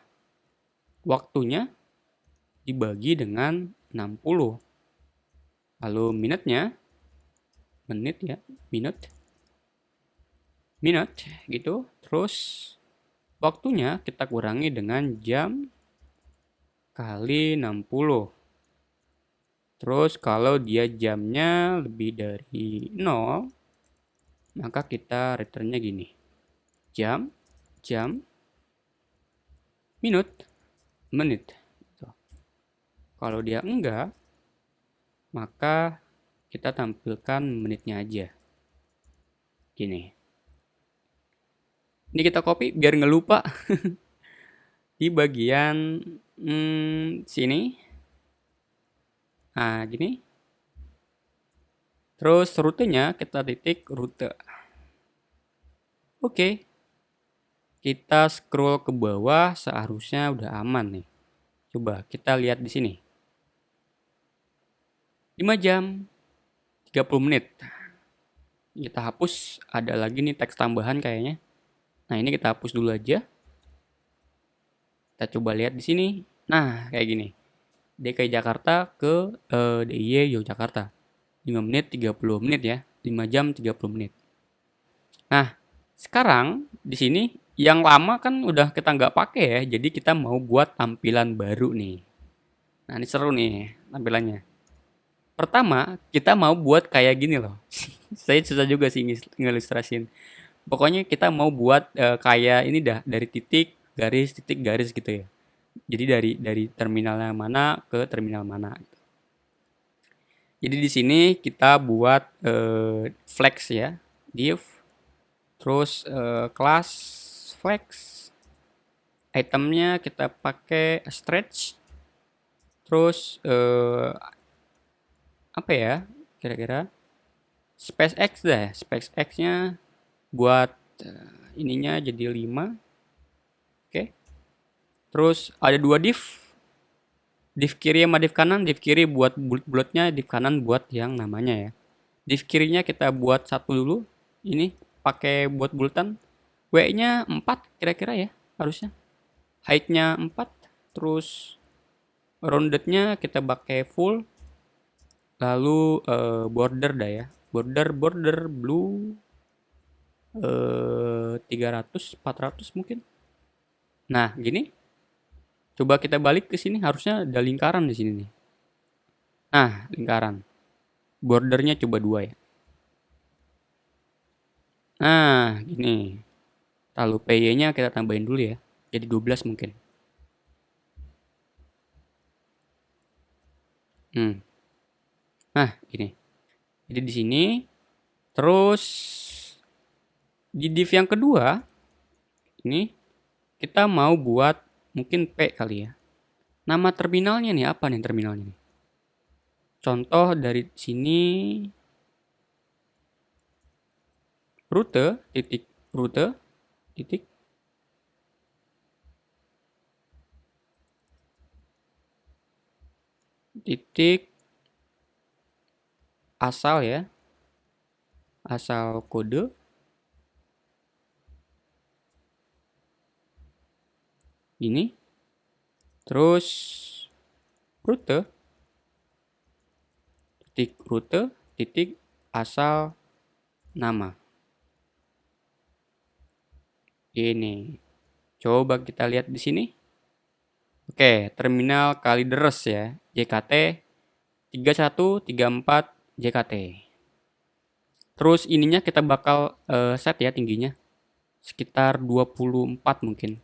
Waktunya dibagi dengan 60. Lalu menit ya, minute gitu. Terus waktunya kita kurangi dengan jam kali 60. Terus kalau dia jamnya lebih dari 0, maka kita returnnya gini. Jam, menit. Kalau dia enggak, maka kita tampilkan menitnya aja. Gini. Ini kita copy biar nggak lupa. Di bagian sini. Nah, gini. Terus rutenya kita titik rute. Oke. Kita scroll ke bawah, seharusnya udah aman nih. Coba kita lihat di sini. 5 jam 30 menit. Kita hapus, ada lagi nih teks tambahan kayaknya. Nah, ini kita hapus dulu aja. Kita coba lihat di sini. Nah, kayak gini. DKI Jakarta ke DIY Yogyakarta. 5 menit 30 menit ya. 5 jam 30 menit. Nah, sekarang di sini yang lama kan udah kita nggak pakai ya. Jadi kita mau buat tampilan baru nih. Nah, ini seru nih tampilannya. Pertama, kita mau buat kayak gini loh. Saya susah juga sih ngilustrasin. Pokoknya kita mau buat kayak ini dah, dari titik garis gitu ya. Jadi dari terminalnya mana ke terminal mana. Jadi di sini kita buat flex ya, div, terus class flex, itemnya kita pakai stretch. Terus apa ya? Kira-kira SpaceX dah. SpaceX-nya buat ininya jadi 5. Oke. Terus ada 2 div. Div kiri sama div kanan. Div kiri buat bulat-bulatnya, div kanan buat yang namanya ya. Div kirinya kita buat satu dulu. Ini pakai buat bulatan. W-nya 4 kira-kira ya harusnya. Height-nya 4. Terus rounded-nya kita pakai full. Lalu border dah ya. Border blue 300 400 mungkin. Nah, gini. Coba kita balik ke sini, harusnya ada lingkaran di sini nih. Nah, lingkaran. Bordernya coba 2 ya. Nah, gini. Lalu PY-nya kita tambahin dulu ya. Jadi 12 mungkin. Nah, gini. Jadi di sini. Terus di div yang kedua, ini kita mau buat mungkin P kali ya. Nama terminalnya nih apa nih terminalnya nih? Contoh dari sini rute titik rute titik titik asal ya. Asal kode. Ini. Terus rute titik asal nama. Ini. Coba kita lihat di sini. Oke, terminal Kalideres ya. JKT 3134 JKT. Terus ininya kita bakal set ya tingginya. Sekitar 24 mungkin.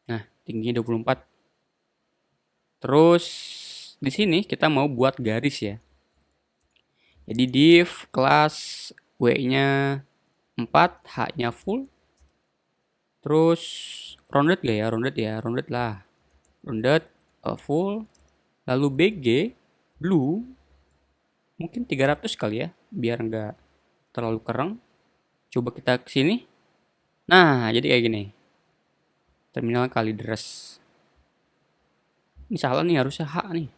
Nah, tingginya 24. Terus di sini kita mau buat garis ya. Jadi div kelas W-nya 4, H-nya full. Terus rounded gak ya? Rounded lah. Rounded full. Lalu BG blue mungkin 300 kali ya, biar nggak terlalu keren. Coba kita ke sini. Nah, jadi kayak gini. Terminal Kalideres. Ini salah nih, harusnya H nih.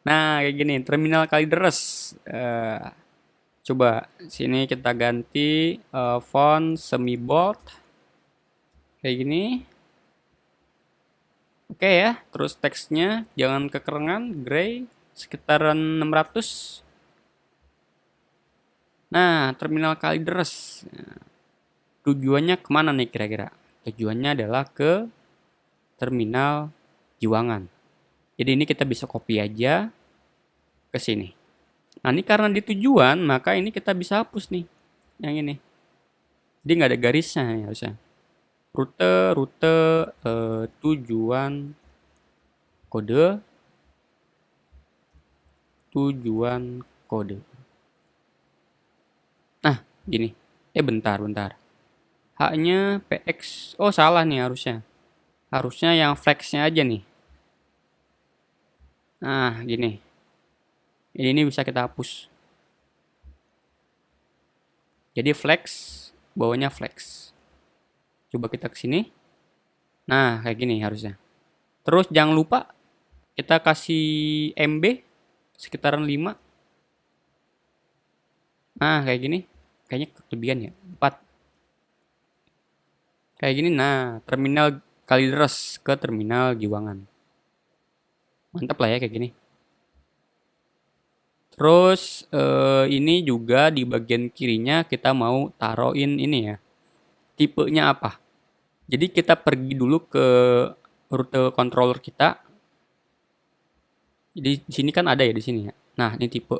Nah, kayak gini, terminal Kalideres. Coba sini kita ganti font semi bold. Kayak gini. Oke ya, terus teksnya jangan kekerengan, gray, sekitaran 600. Nah, terminal Kalideres. Tujuannya kemana nih kira-kira? Tujuannya adalah ke terminal Jiwangan. Jadi ini kita bisa copy aja ke sini. Nah, ini karena di tujuan, maka ini kita bisa hapus nih. Yang ini. Jadi nggak ada garisnya ya harusnya. Rute tujuan kode. Tujuan kode. Nah, gini. Bentar. H-nya PX. Oh, salah nih harusnya. Harusnya yang flex-nya aja nih. Nah, gini. Ini bisa kita hapus. Jadi flex, bawahnya flex. Coba kita ke sini. Nah, kayak gini harusnya. Terus jangan lupa kita kasih MB sekitaran 5. Nah, kayak gini. Kayaknya kelebihan ya. 4. Kayak gini. Nah, terminal Kalideres ke terminal Jiwangan. Mantap lah ya kayak gini. Terus ini juga di bagian kirinya kita mau taruhin ini ya. Tipenya apa? Jadi kita pergi dulu ke rute controller kita. Jadi di sini kan ada ya di sini ya. Nah, ini tipe.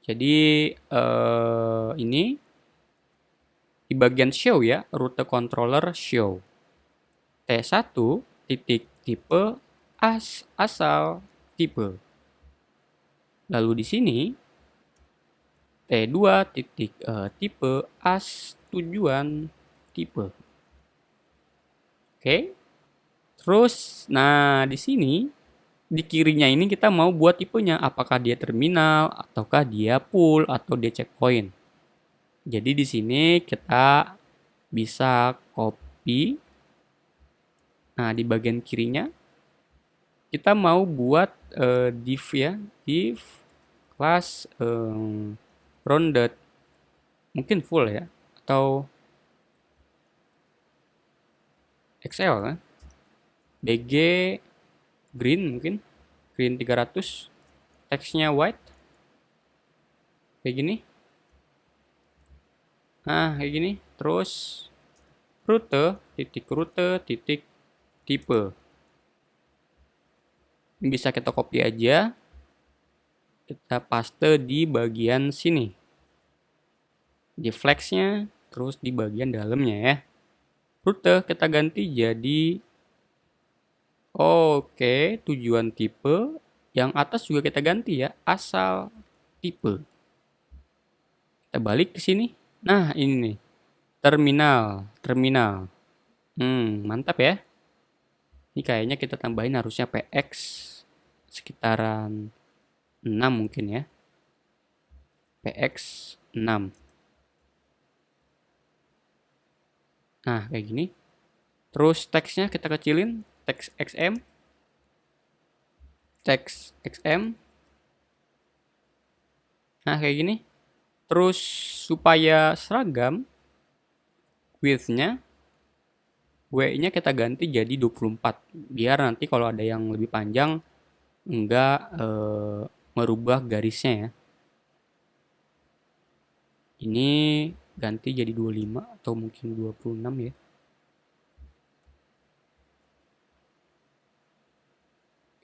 Jadi ini di bagian show ya, rute controller show. T1 titik tipe asal tipe. Lalu di sini T2 titik tipe as tujuan tipe. Oke. Terus, nah di sini di kirinya ini kita mau buat tipenya, apakah dia terminal ataukah dia full atau dia checkpoint. Jadi di sini kita bisa copy. Nah, di bagian kirinya kita mau buat div ya, div class rounded, mungkin full ya, atau XL kan, BG green, mungkin green 300, teksnya white kayak gini. Nah, kayak gini. Terus rute titik tipe. Ini bisa kita copy aja, kita paste di bagian sini, di flexnya, terus di bagian dalamnya ya. Rute kita ganti jadi oke, tujuan tipe. Yang atas juga kita ganti ya, asal tipe. Kita balik ke sini. Nah, ini nih. Terminal. Mantap ya. Ini kayaknya kita tambahin harusnya PX sekitaran 6 mungkin ya. PX 6. Nah, kayak gini. Terus teksnya kita kecilin, teks XM. Nah, kayak gini. Terus supaya seragam, width-nya, W-nya kita ganti jadi 24. Biar nanti kalau ada yang lebih panjang, enggak merubah garisnya ya. Ini ganti jadi 25 atau mungkin 26 ya.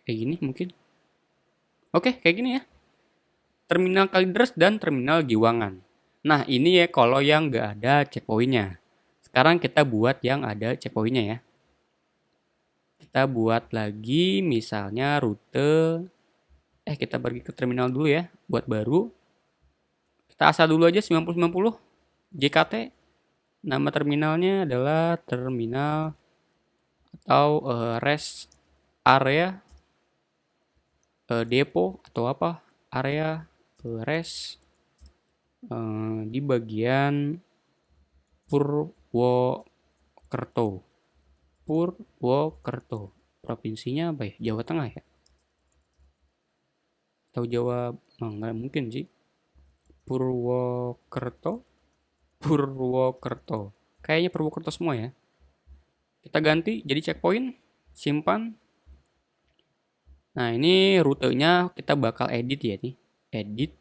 Kayak gini mungkin. Oke, kayak gini ya. Terminal Kalideres dan terminal Giwangan. Nah, ini ya kalau yang nggak ada checkpointnya. Sekarang kita buat yang ada checkpointnya ya. Kita buat lagi misalnya rute. Kita pergi ke terminal dulu ya. Buat baru. Kita asal dulu aja 9090 JKT. Nama terminalnya adalah terminal atau rest area, depo atau apa, area rest di bagian Purwokerto. Provinsinya apa ya? Jawa Tengah ya? Atau Jawa? Nggak mungkin sih. Purwokerto. Kayaknya Purwokerto semua ya. Kita ganti jadi checkpoint, simpan. Nah, ini rutenya kita bakal edit ya nih. Edit.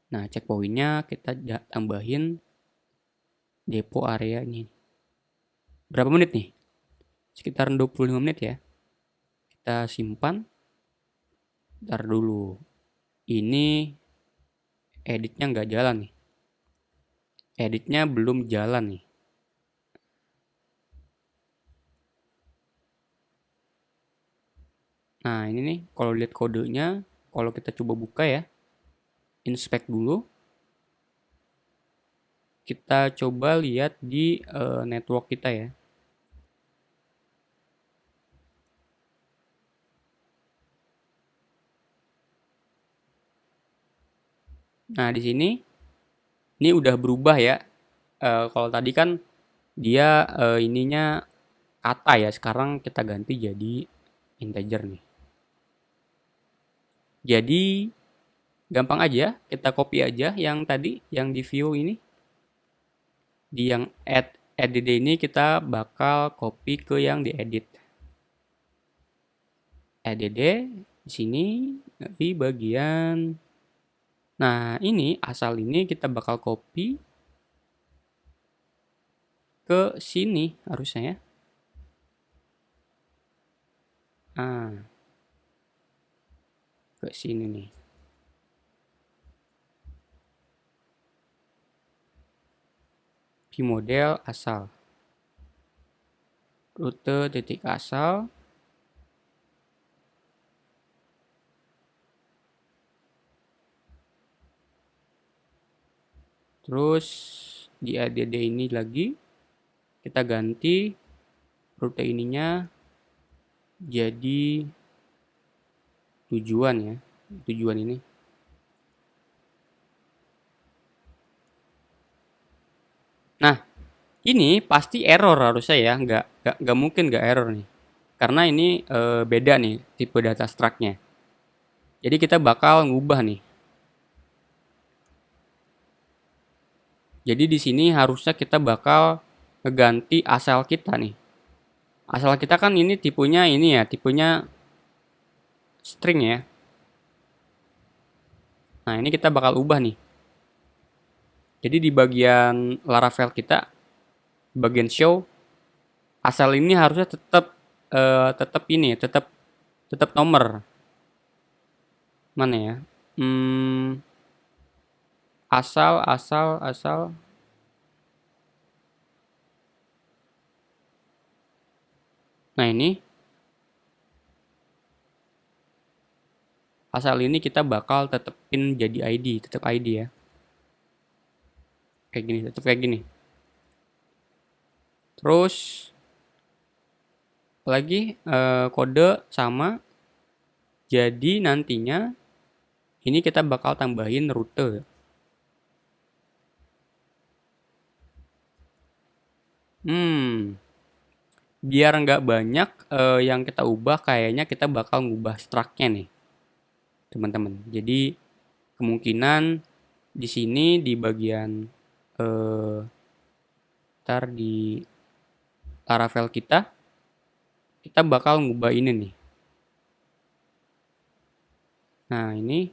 Nah, checkpointnya kita tambahin depo area ini. Berapa menit nih? Sekitar 25 menit ya. Kita simpan. Ntar dulu. Ini editnya nggak jalan nih. Editnya belum jalan nih. Nah, ini nih, kalau lihat kodenya, kalau kita coba buka ya, inspect dulu. Kita coba lihat di network kita ya. Nah, di sini ini udah berubah ya. Kalau tadi kan dia ininya kata ya, sekarang kita ganti jadi integer nih. Jadi gampang aja, kita copy aja yang tadi, yang di view ini. Di yang add ini kita bakal copy ke yang diedit. Add di sini di bagian. Nah, ini asal ini kita bakal copy ke sini harusnya ya. Nah, ke sini nih. Model asal. Rute titik asal. Terus di add ini lagi kita ganti rute ininya jadi tujuan ya. Tujuan ini. Nah, ini pasti error harusnya ya, nggak mungkin nggak error nih. Karena ini beda nih tipe data struct-nya. Jadi kita bakal ngubah nih. Jadi di sini harusnya kita bakal ngeganti asal kita nih. Asal kita kan ini ya, tipenya string ya. Nah, ini kita bakal ubah nih. Jadi di bagian Laravel kita, bagian show, asal ini harusnya tetap nomor. Mana ya? Asal. Nah, ini asal ini kita bakal tetepin jadi ID, tetap ID ya. Kayak gini, tetap kayak gini. Terus lagi kode sama. Jadi nantinya ini kita bakal tambahin rute. Biar nggak banyak yang kita ubah, kayaknya kita bakal ngubah struct-nya nih, teman-teman. Jadi kemungkinan di sini di bagian ntar di Laravel kita bakal ngubah ini nih. Nah, ini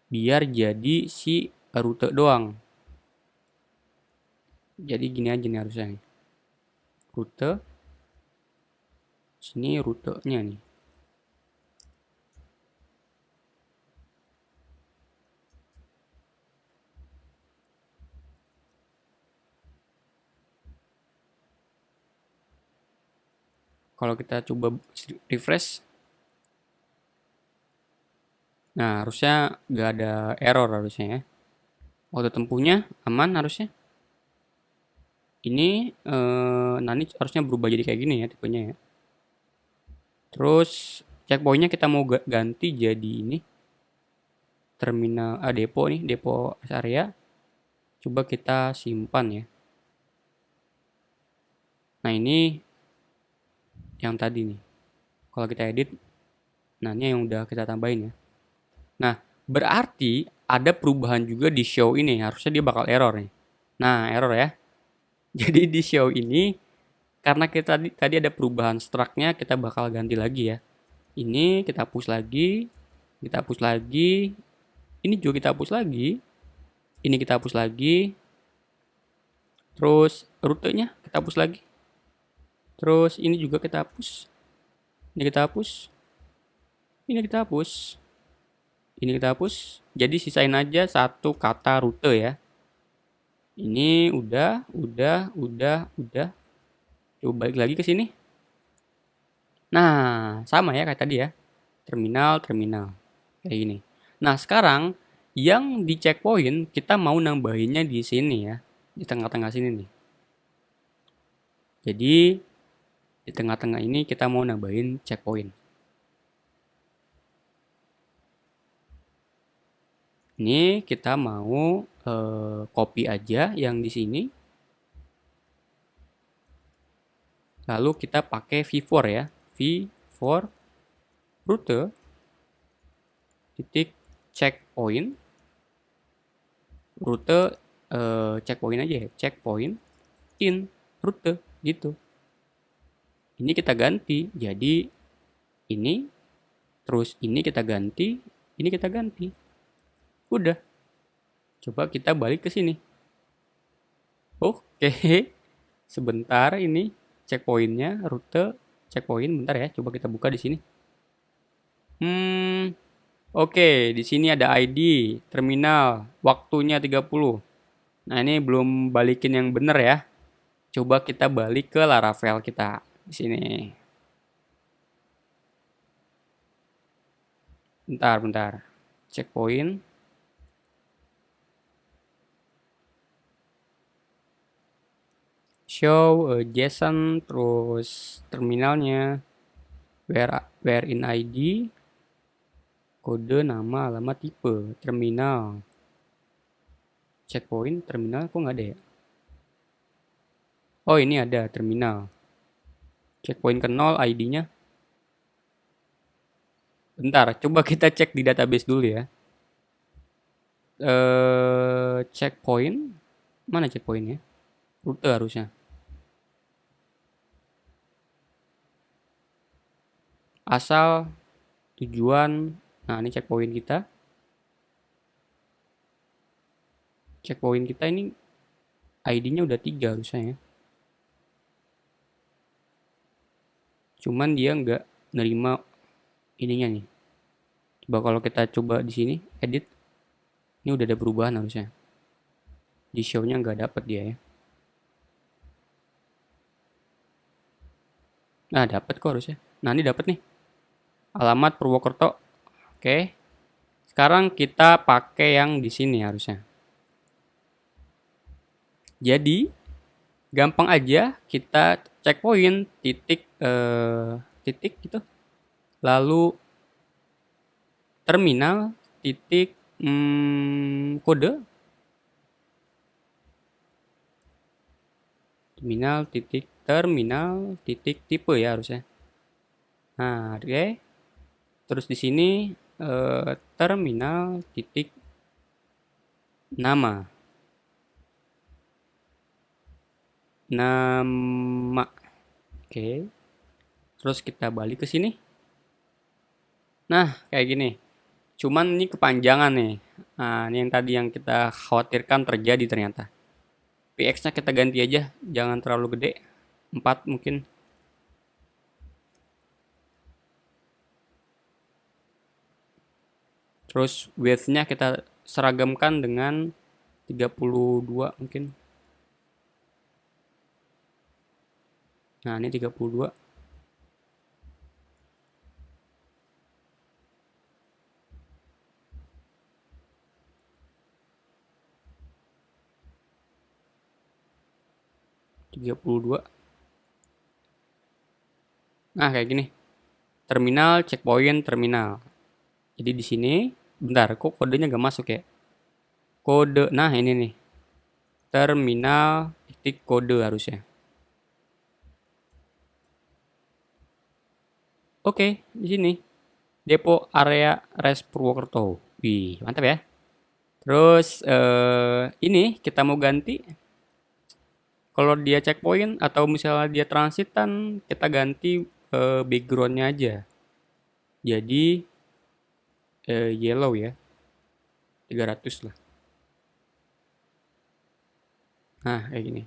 biar jadi si rute doang. Jadi gini aja nih harusnya nih. Rute. Sini rutenya nih. Kalau kita coba refresh, nah harusnya nggak ada error harusnya ya. Waktu tempuhnya aman harusnya. Ini nanti harusnya berubah jadi kayak gini ya tipenya ya. Terus checkpointnya kita mau ganti jadi ini terminal depo nih, depo area. Coba kita simpan ya. Nah, ini yang tadi nih. Kalau kita edit, nah ini yang udah kita tambahin ya. Nah, berarti ada perubahan juga di show ini. Harusnya dia bakal error nih. Nah, error ya. Jadi di show ini karena kita tadi ada perubahan struct-nya, kita bakal ganti lagi ya. Ini kita hapus lagi, kita hapus lagi. Ini juga kita hapus lagi. Ini kita hapus lagi. Terus rutenya kita hapus lagi. Terus ini juga kita hapus. Ini kita hapus. Ini kita hapus. Ini kita hapus. Jadi sisain aja satu kata rute ya. Ini udah. Coba balik lagi ke sini. Nah, sama ya kayak tadi ya. Terminal. Kayak gini. Nah, sekarang yang di checkpoint kita mau nambahinnya di sini ya. Di tengah-tengah sini nih. Jadi di tengah-tengah ini kita mau nambahin checkpoint. Ini kita mau copy aja yang di sini. Lalu kita pakai v4 ya. v4 rute titik checkpoint. Rute checkpoint aja ya. Checkpoint in rute gitu. Ini kita ganti jadi ini. Terus ini kita ganti. Ini kita ganti. Udah. Coba kita balik ke sini. Oke. Sebentar ini checkpointnya, rute checkpoint. Bentar ya, coba kita buka di sini. Oke, di sini ada ID, terminal, waktunya 30. Nah, ini belum balikin yang bener ya. Coba kita balik ke Laravel kita di sini. Bentar. Checkpoint. show JSON, terus terminalnya, where in ID, kode, nama, alamat, tipe, terminal, checkpoint, terminal kok nggak ada ya? Oh, ini ada terminal. Checkpoint ke 0, ID-nya. Bentar, coba kita cek di database dulu ya. Checkpoint, mana checkpointnya? Rute harusnya. Asal, tujuan, nah ini checkpoint kita. Checkpoint kita ini ID-nya udah 3 harusnya ya. Cuman dia nggak nerima ininya nih. Coba kalau kita coba di sini edit, ini udah ada perubahan harusnya. Di show-nya nggak dapet dia ya. Nah dapet kok harusnya. Nah ini dapet nih. Alamat Purwokerto. Oke. Sekarang kita pakai yang di sini harusnya. Jadi gampang aja kita checkpoint titik gitu. Lalu terminal titik kode. Terminal titik tipe ya harusnya. Nah, oke. Terus di sini terminal titik nama. Oke. Terus kita balik ke sini. Nah, kayak gini. Cuman ini kepanjangan nih. Nah, ini yang tadi yang kita khawatirkan terjadi ternyata. PX-nya kita ganti aja, jangan terlalu gede. 4 mungkin. Terus width-nya kita seragamkan dengan 32 mungkin. Nah, ini 32. Nah, kayak gini. Terminal, checkpoint, terminal. Jadi di sini, bentar, kok kodenya gak masuk ya? Kode, nah ini nih. Terminal titik kode harusnya. Oke, di sini. Depo area Res Purwokerto. Wih, mantap ya. Terus ini kita mau ganti. Kalau dia checkpoint atau misalnya dia transitan, kita ganti backgroundnya aja. Jadi yellow ya. 300 lah. Nah, kayak gini.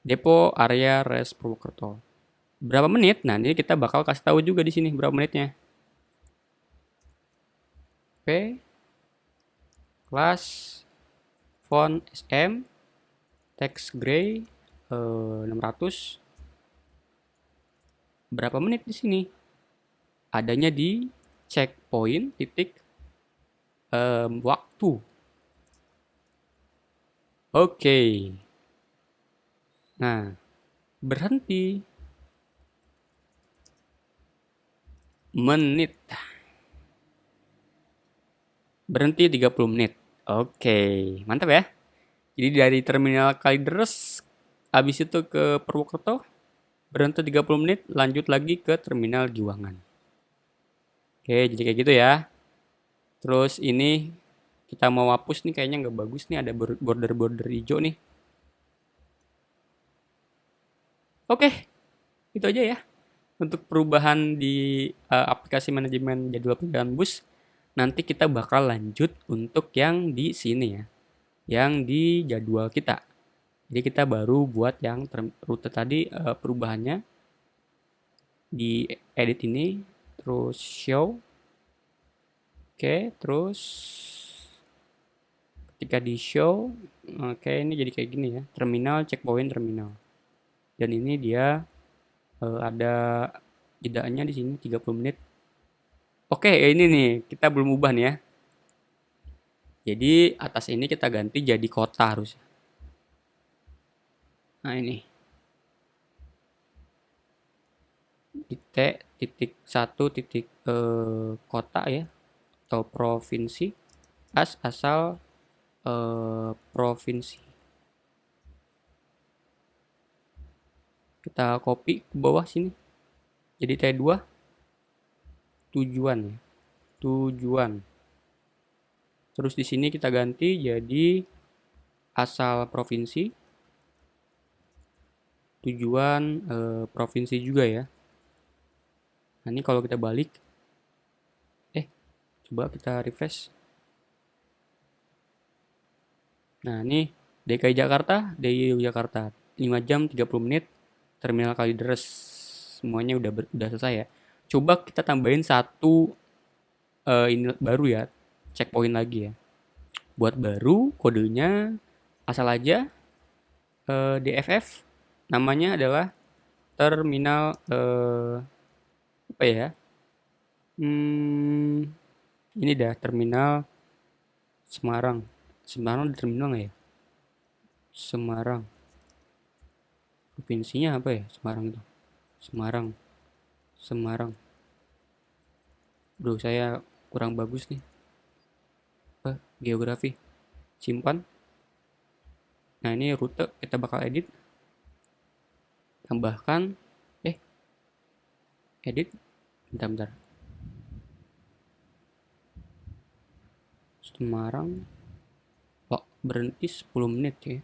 Depo area Res Purwokerto. Berapa menit? Nah, ini kita bakal kasih tahu juga di sini berapa menitnya. Oke. Kelas font SM text gray 600. Berapa menit di sini? Adanya di checkpoint titik waktu. Oke. Nah, berhenti menit. Berhenti 30 menit. Oke, mantap ya. Jadi dari terminal Kalideres habis itu ke Purwokerto, berhenti 30 menit, lanjut lagi ke terminal Juwangan. Oke, jadi kayak gitu ya. Terus ini kita mau hapus nih, kayaknya nggak bagus nih, ada border-border hijau nih. Oke, itu aja ya. Untuk perubahan di aplikasi manajemen jadwal perjalanan bus, nanti kita bakal lanjut untuk yang di sini ya. Yang di jadwal kita. Jadi kita baru buat yang rute tadi perubahannya di edit ini, terus show. Oke, terus ketika di show, oke ini jadi kayak gini ya. Terminal, checkpoint terminal. Dan ini dia ada jedanya di sini 30 menit. Oke, ini nih kita belum ubah nih ya. Jadi atas ini kita ganti jadi kota harusnya. Nah ini titik satu titik kota ya atau provinsi, asal provinsi. Kita copy ke bawah sini. Jadi T2 tujuan ya. Tujuan. Terus di sini kita ganti jadi asal provinsi. Tujuan provinsi juga ya. Nah, ini kalau kita balik coba kita refresh. Nah, ini DKI Jakarta, DIY Jakarta. 5 jam 30 menit terminal Kalideres. Semuanya udah selesai ya. Coba kita tambahin satu ini baru ya. Checkpoint lagi ya. Buat baru kodenya asal aja DFF, namanya adalah terminal apa ya? Ini dah terminal Semarang. Semarang di terminal nggak ya? Semarang. Provinsinya apa ya? Semarang itu. Semarang. Bro, saya kurang bagus nih. Geografi. Simpan. Nah, ini rute kita bakal edit. Tambahkan. Edit. Bentar. Semarang. Oh, berhenti 10 menit ya.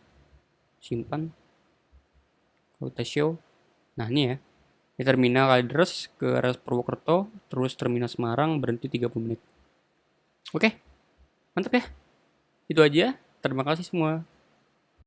Simpan. Kalau kita show. Nah, ini ya. Di terminal Kalideres ke arah Purwokerto, terus terminal Semarang berhenti 30 menit. Oke. Mantap ya. Itu aja. Terima kasih semua.